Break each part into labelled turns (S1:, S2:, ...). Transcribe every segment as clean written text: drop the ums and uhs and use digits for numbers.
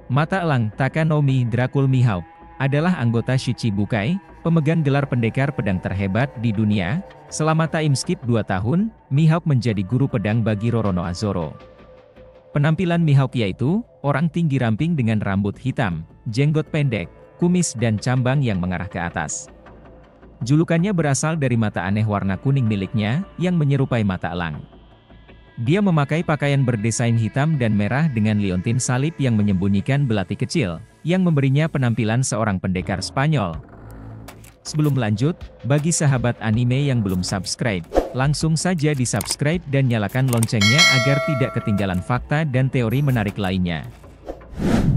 S1: Mata elang Takanomi Dracul Mihawk adalah anggota Shichibukai, pemegang gelar pendekar pedang terhebat di dunia. Selama time skip 2 tahun, Mihawk menjadi guru pedang bagi Roronoa Zoro. Penampilan Mihawk yaitu, orang tinggi ramping dengan rambut hitam, jenggot pendek, kumis dan cambang yang mengarah ke atas. Julukannya berasal dari mata aneh warna kuning miliknya, yang menyerupai mata elang. Dia memakai pakaian berdesain hitam dan merah dengan liontin salib yang menyembunyikan belati kecil, yang memberinya penampilan seorang pendekar Spanyol. Sebelum lanjut, bagi sahabat anime yang belum subscribe, langsung saja di-subscribe dan nyalakan loncengnya agar tidak ketinggalan fakta dan teori menarik lainnya.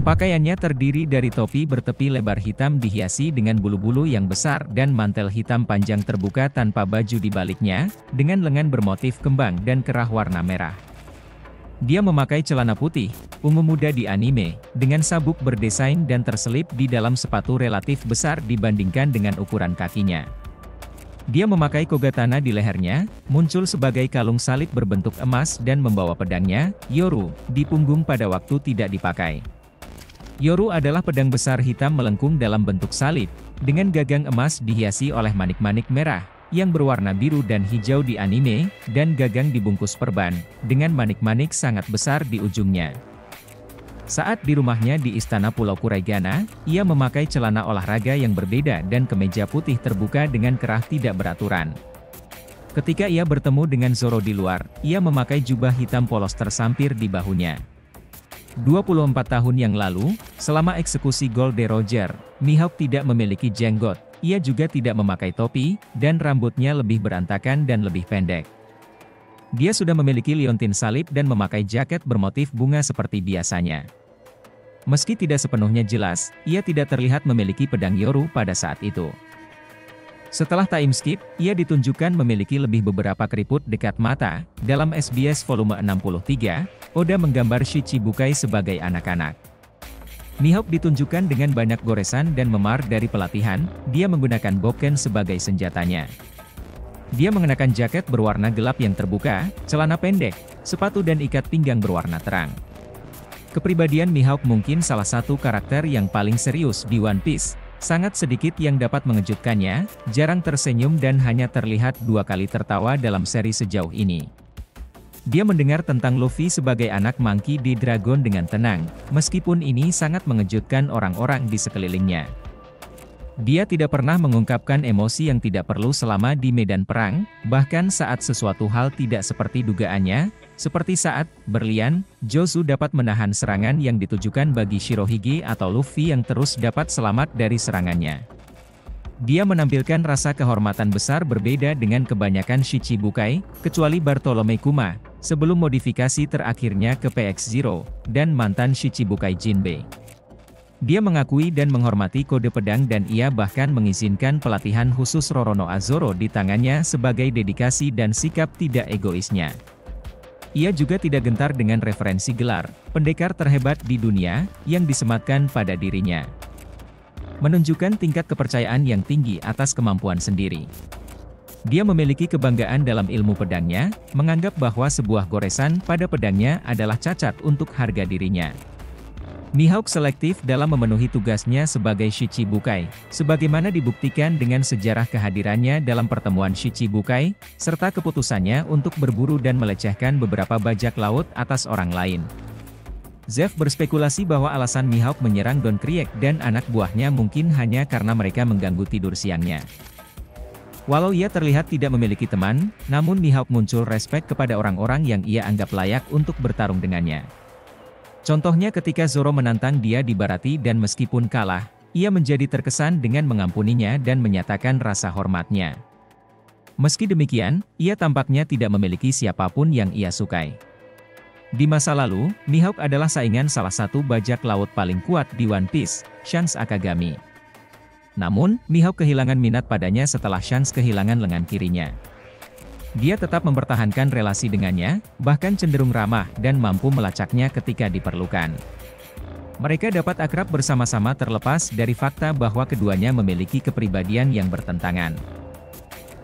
S1: Pakaiannya terdiri dari topi bertepi lebar hitam dihiasi dengan bulu-bulu yang besar dan mantel hitam panjang terbuka tanpa baju di baliknya, dengan lengan bermotif kembang dan kerah warna merah. Dia memakai celana putih, ungu muda di anime, dengan sabuk berdesain dan terselip di dalam sepatu relatif besar dibandingkan dengan ukuran kakinya. Dia memakai kogatana di lehernya, muncul sebagai kalung salib berbentuk emas dan membawa pedangnya, Yoru, di punggung pada waktu tidak dipakai. Yoru adalah pedang besar hitam melengkung dalam bentuk salib, dengan gagang emas dihiasi oleh manik-manik merah, yang berwarna biru dan hijau di anime, dan gagang dibungkus perban, dengan manik-manik sangat besar di ujungnya. Saat di rumahnya di Istana Pulau Kuraigana, ia memakai celana olahraga yang berbeda dan kemeja putih terbuka dengan kerah tidak beraturan. Ketika ia bertemu dengan Zoro di luar, ia memakai jubah hitam polos tersampir di bahunya. 24 tahun yang lalu, selama eksekusi Goldie Roger, Mihawk tidak memiliki jenggot, ia juga tidak memakai topi, dan rambutnya lebih berantakan dan lebih pendek. Dia sudah memiliki liontin salib dan memakai jaket bermotif bunga seperti biasanya. Meski tidak sepenuhnya jelas, ia tidak terlihat memiliki pedang Yoru pada saat itu. Setelah time skip, ia ditunjukkan memiliki lebih beberapa keriput dekat mata. Dalam SBS volume 63, Oda menggambar Shichibukai sebagai anak-anak. Mihawk ditunjukkan dengan banyak goresan dan memar dari pelatihan, dia menggunakan bokken sebagai senjatanya. Dia mengenakan jaket berwarna gelap yang terbuka, celana pendek, sepatu dan ikat pinggang berwarna terang. Kepribadian Mihawk mungkin salah satu karakter yang paling serius di One Piece. Sangat sedikit yang dapat mengejutkannya, jarang tersenyum dan hanya terlihat 2 kali tertawa dalam seri sejauh ini. Dia mendengar tentang Luffy sebagai anak Monkey D. Dragon dengan tenang, meskipun ini sangat mengejutkan orang-orang di sekelilingnya. Dia tidak pernah mengungkapkan emosi yang tidak perlu selama di medan perang, bahkan saat sesuatu hal tidak seperti dugaannya, seperti saat berlian, Jozu dapat menahan serangan yang ditujukan bagi Shirohige atau Luffy yang terus dapat selamat dari serangannya. Dia menampilkan rasa kehormatan besar berbeda dengan kebanyakan Shichibukai, kecuali Bartolome Kuma, sebelum modifikasi terakhirnya ke PX-Zero, dan mantan Shichibukai Jinbei. Dia mengakui dan menghormati kode pedang dan ia bahkan mengizinkan pelatihan khusus Roronoa Zoro di tangannya sebagai dedikasi dan sikap tidak egoisnya. Ia juga tidak gentar dengan referensi gelar pendekar terhebat di dunia yang disematkan pada dirinya. Menunjukkan tingkat kepercayaan yang tinggi atas kemampuan sendiri. Dia memiliki kebanggaan dalam ilmu pedangnya, menganggap bahwa sebuah goresan pada pedangnya adalah cacat untuk harga dirinya. Mihawk selektif dalam memenuhi tugasnya sebagai Shichibukai, sebagaimana dibuktikan dengan sejarah kehadirannya dalam pertemuan Shichibukai, serta keputusannya untuk berburu dan melecehkan beberapa bajak laut atas orang lain. Zeff berspekulasi bahwa alasan Mihawk menyerang Don Krieg dan anak buahnya mungkin hanya karena mereka mengganggu tidur siangnya. Walau ia terlihat tidak memiliki teman, namun Mihawk muncul respek kepada orang-orang yang ia anggap layak untuk bertarung dengannya. Contohnya ketika Zoro menantang dia di Barati dan meskipun kalah, ia menjadi terkesan dengan mengampuninya dan menyatakan rasa hormatnya. Meski demikian, ia tampaknya tidak memiliki siapapun yang ia sukai. Di masa lalu, Mihawk adalah saingan salah satu bajak laut paling kuat di One Piece, Shanks Akagami. Namun, Mihawk kehilangan minat padanya setelah Shanks kehilangan lengan kirinya. Dia tetap mempertahankan relasi dengannya, bahkan cenderung ramah dan mampu melacaknya ketika diperlukan. Mereka dapat akrab bersama-sama terlepas dari fakta bahwa keduanya memiliki kepribadian yang bertentangan.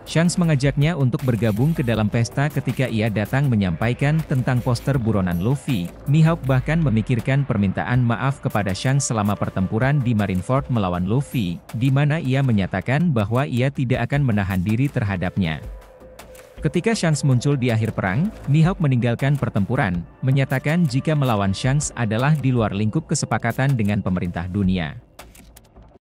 S1: Shanks mengajaknya untuk bergabung ke dalam pesta ketika ia datang menyampaikan tentang poster buronan Luffy. Mihawk bahkan memikirkan permintaan maaf kepada Shanks selama pertempuran di Marineford melawan Luffy, di mana ia menyatakan bahwa ia tidak akan menahan diri terhadapnya. Ketika Shanks muncul di akhir perang, Mihawk meninggalkan pertempuran, menyatakan jika melawan Shanks adalah di luar lingkup kesepakatan dengan pemerintah dunia.